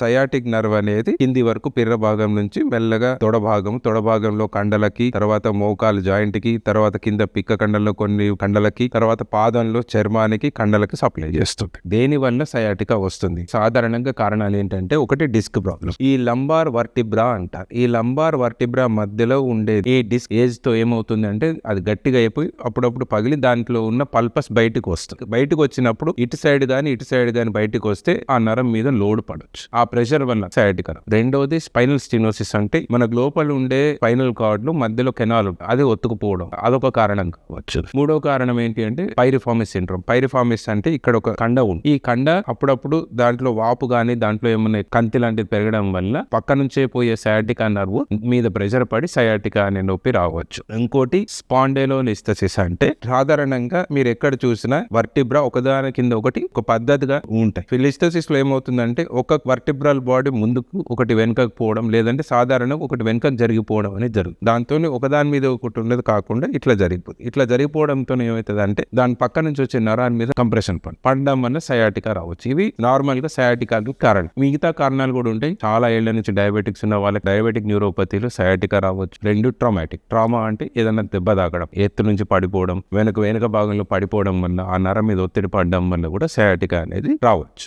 Sciatic nerve అనేది కింది వరకు పిర్ర భాగం నుంచి మెల్లగా తొడ భాగంలో కండలకి, తర్వాత మోకాలు జాయింట్ కి, తర్వాత కింద పిక్క కండల్లో కొన్ని కండలకి, తర్వాత పాదంలో చర్మానికి, కండలకి సప్లై చేస్తుంది. దేని వల్ల సయాటికా వస్తుంది? సాధారణంగా కారణాలు ఏంటంటే, ఒకటి డిస్క్ ప్రాబ్లం. ఈ లంబార్ వర్టిబ్రా అంటారు. ఈ లంబార్ వర్టిబ్రా మధ్యలో ఉండే ఈ డిస్క్ ఏజ్ తో ఏమవుతుంది అంటే, అది గట్టిగా అయిపోయి అప్పుడప్పుడు పగిలి దాంట్లో ఉన్న పల్పస్ బయటకు వస్తుంది. బయటకు వచ్చినప్పుడు ఇటు సైడ్ గాని బయటకు వస్తే ఆ నరం మీద లోడ్ పడవచ్చు. ఆ ప్రెషర్ వల్ల సయాటికా. రెండోది స్పైనల్ స్టినోసిస్, అంటే మన లోపల ఉండే స్పైనల్ కార్డ్ లో మధ్యలో కెనాల్ ఉంటుంది, అది ఒత్తుకుపోవడం, అదొక కారణం కావచ్చు. మూడో కారణం ఏంటి అంటే పైరిఫార్మిస్ సిండ్రోమ్. పైరిఫార్మిస్ అంటే ఇక్కడ ఒక కండ ఉంది. ఈ కండ అప్పుడప్పుడు దాంట్లో వాపు గానీ, దాంట్లో ఏమన్నా కంతి లాంటిది పెరగడం వల్ల పక్క నుంచే పోయే సయాటికా నర్వ్ మీద ప్రెషర్ పడి సయాటికా అనే నొప్పి రావచ్చు. ఇంకోటి స్పాండైలోలిస్థెసిస్, అంటే సాధారణంగా మీరు ఎక్కడ చూసినా వర్టిబ్రా ఒకదాని కింద ఒకటి ఒక పద్ధతిగా ఉంటాయి. లిస్థెసిస్ లో ఏమవుతుందంటే, ఒక వర్టిబ్రల్ బాడీ ముందుకు ఒకటి వెనుకకు పోవడం, లేదంటే సాధారణంగా ఒకటి వెనుకకు జరిగిపోవడం అనేది జరుగుతుంది. దాంతో ఒకదాని మీద ఒకటి ఉన్నది కాకుండా ఇట్లా జరిగిపోతుంది. ఇట్లా జరిగిపోవడంతో ఏమవుతుంది అంటే, దాని పక్క నుంచి వచ్చే నరాల మీద కంప్రెషన్ పడడం వల్ల సయాటికా రావచ్చు. ఇవి నార్మల్ గా సయాటికాకు కారణం. మిగతా కారణాలు కూడా ఉంటాయి. చాలా ఏళ్ల నుంచి డయాబెటిక్స్ ఉన్న వాళ్ళకి డయాబెటిక్ న్యూరోపతిలో సయాటికా రావచ్చు. రెండు ట్రామాటిక్. ట్రామా అంటే ఏదైనా దెబ్బ తాగడం, ఎత్తు నుంచి పడిపోవడం, వెనుక భాగంలో పడిపోవడం వల్ల ఆ నరం మీద ఒత్తిడి పడడం వల్ల కూడా సయాటికా అనేది రావచ్చు.